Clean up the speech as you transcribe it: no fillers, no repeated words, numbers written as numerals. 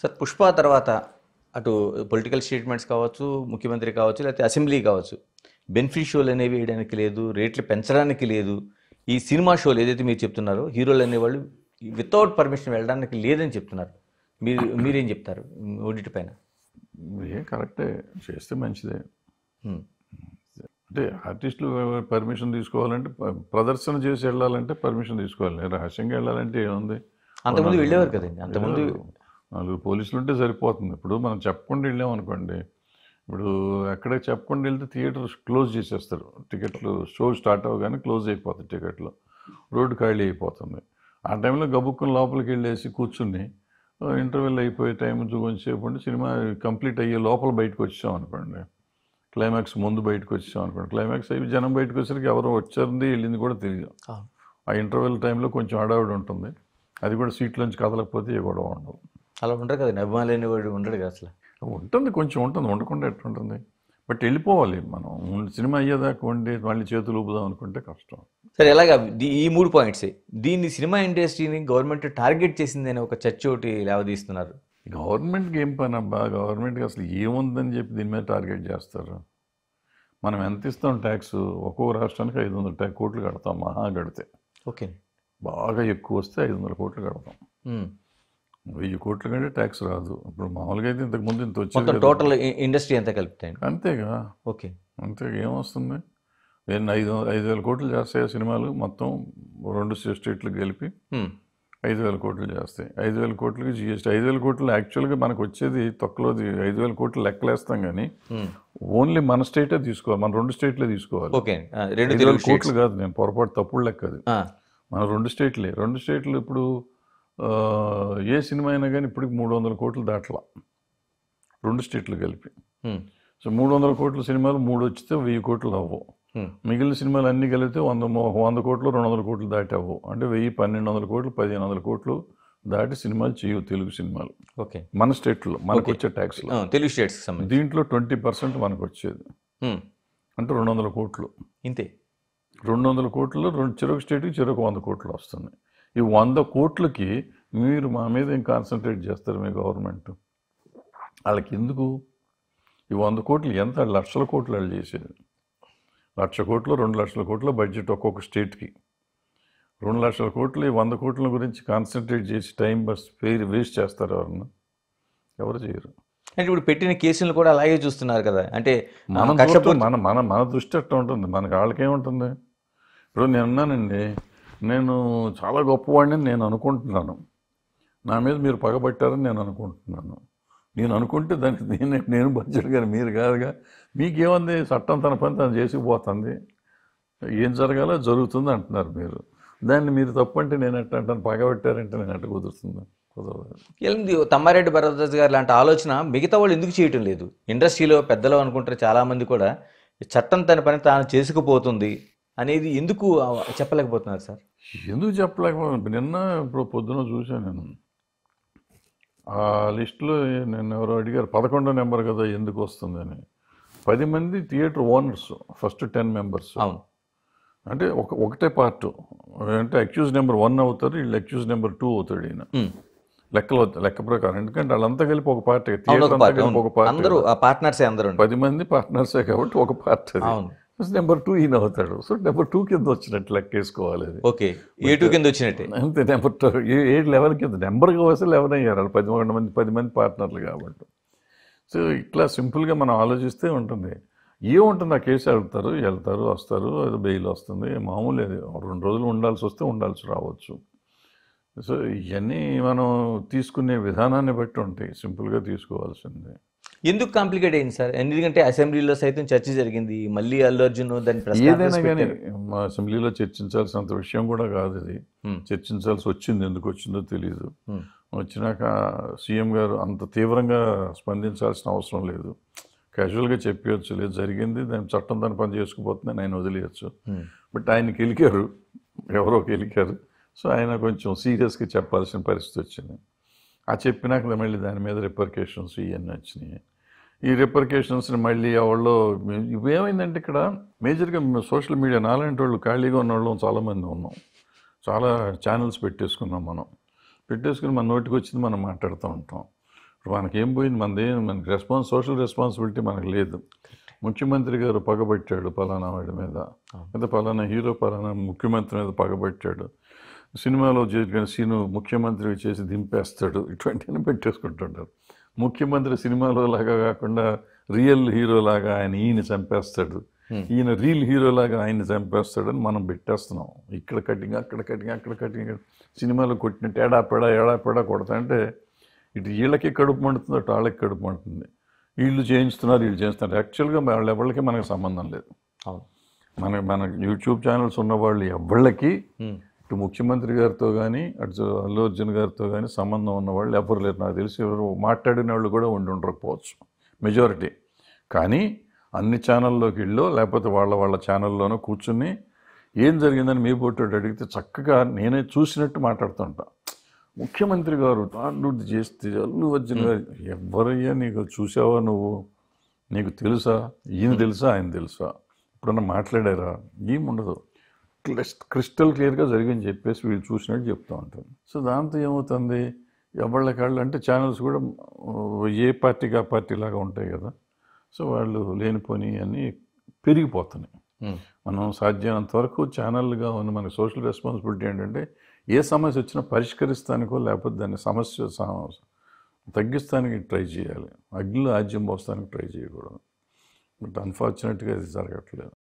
Sir Pushpa తర్వాత అటు political statements కావచ్చు, ముఖ్యమంత్రి కావచ్చు, లేకపోతే అసెంబ్లీ కావచ్చు, బెనిఫిట్ షోలు అనేవి వేయడానికి లేదు, రేట్లు పెంచడానికి లేదు. ఈ సినిమా షోలు ఏదైతే మీరు చెప్తున్నారో హీరోలు అనేవాళ్ళు వితౌట్ పర్మిషన్ వెళ్ళడానికి లేదని చెప్తున్నారు. మీరేం చెప్తారు ఓడిటి పైన? కరెక్టే, చేస్తే మంచిదే. అంటే ఆర్టిస్టులు పర్మిషన్ తీసుకోవాలంటే, ప్రదర్శన చేసి వెళ్ళాలంటే పర్మిషన్ తీసుకోవాలి. రహస్యంగా వెళ్ళాలంటే ఏముంది? అంతకుముందు వెళ్ళేవారు కదండి. అంతకుముందు 4 పోలీసులు ఉంటే సరిపోతుంది. ఇప్పుడు మనం చెప్పకుండా వెళ్ళామనుకోండి, ఇప్పుడు ఎక్కడ చెప్పకుండా వెళ్తే థియేటర్ క్లోజ్ చేసేస్తారు. టికెట్లు షో స్టార్ట్ అవ్వగానే క్లోజ్ అయిపోతాయి టికెట్లు, రోడ్డు ఖాళీ అయిపోతుంది. ఆ టైంలో గబుక్కుని లోపలికి వెళ్ళేసి కూర్చుని ఇంటర్వెల్ అయిపోయే టైం కొంచెంసేపు ఉండి సినిమా కంప్లీట్ అయ్యే లోపల బయటకు వచ్చాం అనుకోండి, క్లైమాక్స్ ముందు బయటకు వచ్చాం అనుకోండి, క్లైమాక్స్ అయ్యి జనం బయటకు వచ్చేసరికి ఎవరు వచ్చారంది వెళ్ళింది కూడా తెలియదు. ఆ ఇంటర్వెల్ టైంలో కొంచెం హడావిడి ఉంటుంది. అది కూడా సీట్లోంచి కదలకపోతే ఏ గొడవ ఉండదు. అలా ఉండరు కదండి, అభిమానులు అనేవాడు ఉండడు కదా అసలు. ఉంటుంది, కొంచెం ఉంటుంది, ఉండకుండా ఎట్లుంటుంది. బట్ వెళ్ళిపోవాలి. మనం సినిమా అయ్యేదాకా ఉండి మళ్ళీ చేతులు ఊపుదాం అనుకుంటే కష్టం. సరే, ఎలాగా ఈ 3 పాయింట్స్ దీన్ని సినిమా ఇండస్ట్రీని గవర్నమెంట్ టార్గెట్ చేసిందని ఒక చర్చ ఒకటి లేవదీస్తున్నారు. గవర్నమెంట్కి ఏం పని అబ్బా? గవర్నమెంట్కి అసలు ఏముందని చెప్పి దీని మీద టార్గెట్ చేస్తారు? మనం ఎంత ఇస్తాం ట్యాక్స్? ఒక్కొక్క రాష్ట్రానికి 500 కోట్లు కడతాం మహా కడితే. ఓకే, బాగా ఎక్కువ వస్తే 500 కోట్లు కడతాం. 1000 కోట్ల కంటే ట్యాక్స్ రాదు. ఇప్పుడు మామూలుగా అయితే ఇంతకుముందు ఇంత వచ్చేది. టోటల్ ఇండస్ట్రీ ఎంత కలుపుతాయి? అంతేగా. ఓకే, అంతే. ఏమొస్తుంది? 5,000 కోట్లు చేస్తాయి సినిమాలు మొత్తం 2 స్టేట్లకు కలిపి 5,000 కోట్లు చేస్తాయి. 5,000 కోట్లకి జిఎస్టీ. 5,000 కోట్లు యాక్చువల్గా మనకు వచ్చేది తొక్కలోది. 5,000 కోట్లు లెక్కలేస్తాం కానీ ఓన్లీ మన స్టేటే తీసుకోవాలి, మన 2 స్టేట్లే తీసుకోవాలి. 5,000 కోట్లు కాదు, నేను పొరపాటు తప్పుడు లెక్క అది. మన 2 స్టేట్లే. 2 స్టేట్లు ఇప్పుడు ఏ సినిమా అయినా కానీ ఇప్పటికి 300 కోట్లు దాటలా 2 స్టేట్లు కలిపి. సో 300 కోట్ల సినిమాలు 3 వచ్చితే 1000 కోట్లు అవ్వవు. మిగిలిన సినిమాలు అన్నీ కలిపితే 100 కోట్లు 200 కోట్లు దాటి అవ్వవు. అంటే 1000, 1,200 కోట్లు, 1,500 కోట్లు దాటి సినిమాలు చేయవు తెలుగు సినిమాలు. ఓకే, మన స్టేట్లో మనకు వచ్చే ట్యాక్స్లో. తెలుగు స్టేట్స్ దీంట్లో 20% మనకు వచ్చేది, అంటే 200 కోట్లు. ఇంతే. 200 కోట్లు చెరొక స్టేట్కి చెరొక 100 కోట్లు వస్తుంది. ఈ 100 కోట్లకి మీరు మా మీద ఏం కాన్సన్ట్రేట్ చేస్తారు మీ గవర్నమెంట్? వాళ్ళకి ఎందుకు? ఈ 100 కోట్లు ఎంత? లక్షల కోట్లు వాళ్ళు చేసేది. 1,00,000 కోట్లు, 2,00,000 కోట్ల బడ్జెట్ ఒక్కొక్క స్టేట్కి. 2,00,000 కోట్లు ఈ 100 కోట్ల గురించి కాన్సన్ట్రేట్ చేసి టైం వేస్ట్ చేస్తారు ఎవరన్నా? ఎవరు చేయరు. అంటే ఇప్పుడు పెట్టిన కేసులను కూడా అలాగే చూస్తున్నారు కదా. అంటే మన దృష్టి అట్లా ఉంటుంది. మనకి వాళ్ళకేముంటుంది? ఇప్పుడు నేను అన్నానండి, నేను చాలా గొప్పవాడిని నేను అనుకుంటున్నాను, నా మీద మీరు పగబట్టారని నేను అనుకుంటున్నాను. నేను అనుకుంటే దానికి నేను బడ్జెట్ కానీ మీరు కాదుగా. మీకేముంది? చట్టం తన పని తను చేసిపోతుంది, ఏం జరగాలో జరుగుతుంది అంటున్నారు మీరు. దాన్ని మీరు తప్పంటే నేను ఎట్లా అంటాను? పగబట్టారంటే నేను ఎట్లా కుదురుతుంది? కుదరదు. తమ్మారెడ్డి భరద్వాజ్ గారు లాంటి ఆలోచన మిగతా వాళ్ళు ఎందుకు చేయటం లేదు? ఇండస్ట్రీలో పెద్దలు అనుకుంటారు చాలామంది కూడా, చట్టం తన పని తాను చేసుకుపోతుంది అనేది ఎందుకు చెప్పలేకపోతున్నారు సార్? ఎందుకు చెప్పలేకపోతున్నారు? నిన్న ఇప్పుడు పొద్దున చూశాను నేను ఆ లిస్టులో. నేను ఎవరో అడిగారు 11వ నెంబర్ కదా ఎందుకు వస్తుందని. 10 మంది థియేటర్ ఓనర్స్, ఫస్ట్ 10 మెంబర్స్. అవును, అంటే ఒకటే పార్ట్. అంటే అక్యూజ్ నెంబర్ 1 అవుతారు, వీళ్ళు అక్యూజ్ నెంబర్ 2 అవుతాడు ఈయన లెక్క ప్రకారం. ఎందుకంటే వాళ్ళంతా కలిపి ఒక పార్టీ, థియేటర్ అంతా కలిపి ఒక పార్టీ. 10 మంది పార్ట్నర్సే కాబట్టి ఒక పార్టీ. నెంబర్ 2 ఈయన అవుతాడు. సో నెంబర్ 2 కింద వచ్చినట్టు లెక్క వేసుకోవాలి. ఓకే, A2 కింద వచ్చినట్టే. అంతే. నెంబర్ 8 లెవెల్ కింద నెంబర్గా వస్తే 11 అయ్యారు. 11 మంది పార్ట్నర్లు కాబట్టి. సో ఇట్లా సింపుల్గా మనం ఆలోచిస్తే ఉంటుంది. ఏముంటుంది? ఆ కేసు వెళ్తారు వస్తారు, అది బెయిల్ వస్తుంది, మామూలు. 2 రోజులు ఉండాల్సి వస్తే ఉండాల్సి రావచ్చు. సో ఇవన్నీ మనం తీసుకునే విధానాన్ని బట్టి ఉంటాయి. సింపుల్గా తీసుకోవాల్సిందే. ఎందుకు కాంప్లికేట్ అయింది సార్? ఎందుకంటే అసెంబ్లీలో సైతం చర్చ జరిగింది, మళ్ళీ అల్లు అర్జున్ దాన్ని ఏదైనా కానీ మా అసెంబ్లీలో చర్చించాల్సినంత విషయం కూడా కాదు ఇది. చర్చించాల్సి వచ్చింది, ఎందుకు వచ్చిందో తెలియదు. వచ్చినాక సీఎం గారు అంత తీవ్రంగా స్పందించాల్సిన అవసరం లేదు. క్యాజువల్గా చెప్పవచ్చు, లేదు జరిగింది, దాని చట్టం దాని పని చేసుకుపోతుందని ఆయన వదిలేయచ్చు. బట్ ఆయన గెలికారు, ఎవరో గెలికారు. సో ఆయన కొంచెం సీరియస్గా చెప్పాల్సిన పరిస్థితి వచ్చింది. ఆ చెప్పినాక మళ్ళీ దాని మీద రిపర్కేషన్స్ ఇవన్నీ వచ్చినాయి. ఈ రిపర్కేషన్స్ని మళ్ళీ ఎవరో ఇవేమైందంటే ఇక్కడ మేజర్గా సోషల్ మీడియా నాలాంటి వాళ్ళు ఖాళీగా ఉన్న వాళ్ళు చాలామంది ఉన్నాం. చాలా ఛానల్స్ పెట్టేసుకున్నాం. మనం పెట్టేసుకుని మన నోటికి వచ్చింది మనం మాట్లాడుతూ ఉంటాం. ఇప్పుడు మనకేం పోయింది, మనకి సోషల్ రెస్పాన్సిబిలిటీ మనకు లేదు. ముఖ్యమంత్రి గారు పగబట్టాడు పలానా వాడి మీద, లేదా పలానా హీరో పలానా ముఖ్యమంత్రి మీద పగబట్టాడు, సినిమాలో జరిగిన సీను ముఖ్యమంత్రి చేసి దింపేస్తాడు, ఇటువంటివన్నీ పెట్టేసుకుంటుంటారు. ముఖ్యమంత్రి సినిమాలో లాగా కాకుండా రియల్ హీరోలాగా ఈయన చంపేస్తాడు, ఈయన రియల్ హీరోలాగా ఆయన్ని చంపేస్తాడని మనం పెట్టేస్తున్నాం. ఇక్కడ కటింగ్, అక్కడ కటింగ్, అక్కడ కటింగ్, సినిమాలో కొట్టినట్టు ఏడాపెడా కొడతా అంటే ఇటు వీళ్ళకి కడుపు మండుతుంది, అటు వాళ్ళకి కడుపు మండుతుంది. వీళ్ళు చేయిస్తున్నారు. యాక్చువల్గా ఎవరికి మనకు సంబంధం లేదు. మన యూట్యూబ్ ఛానల్స్ ఉన్న వాళ్ళు ఎవరికి ఇటు ముఖ్యమంత్రి గారితో కానీ అటు అల్లు అర్జున్ గారితో కానీ సంబంధం ఉన్నవాళ్ళు ఎవరు లేరు. నాకు తెలిసి ఎవరు మాట్లాడిన వాళ్ళు కూడా ఉండకపోవచ్చు మెజారిటీ. కానీ అన్ని ఛానల్లోకి వెళ్ళో లేకపోతే వాళ్ళ ఛానల్లోనో కూర్చుని ఏం జరిగిందని మీ పోటీ అడిగితే చక్కగా నేనే చూసినట్టు మాట్లాడుతుంటా. ముఖ్యమంత్రి గారు తాండూటి చేస్తే అల్లు అర్జున్ గారు, ఎవరయ్యా నీకు చూసావా నువ్వు, నీకు తెలుసా, ఈయన తెలుసా, ఆయన తెలుసా, ఇప్పుడన్నా మాట్లాడారా, ఏముండదు. క్రిస్టల్ క్లియర్గా జరిగింది చెప్పేసి వీళ్ళు చూసినట్టు చెప్తూ ఉంటాను. సో దాంతో ఏమవుతుంది, ఎవళ్ళకాళ్ళు అంటే ఛానల్స్ కూడా ఏ పార్టీకి ఆ పార్టీ లాగా ఉంటాయి కదా. సో వాళ్ళు లేనిపోని అన్నీ పెరిగిపోతున్నాయి. మనం సాధ్యమైనంత వరకు ఛానల్గా ఉన్న మన సోషల్ రెస్పాన్సిబిలిటీ ఏంటంటే ఏ సమస్య వచ్చినా పరిష్కరిస్తానికో లేకపోతే దాన్ని సమస్య తగ్గిస్తానికి ట్రై చేయాలి. అగ్నిలో ఆజ్యం పోస్తానికి ట్రై చేయకూడదు. బట్ అన్ఫార్చునేట్గా ఇది జరగట్లేదు.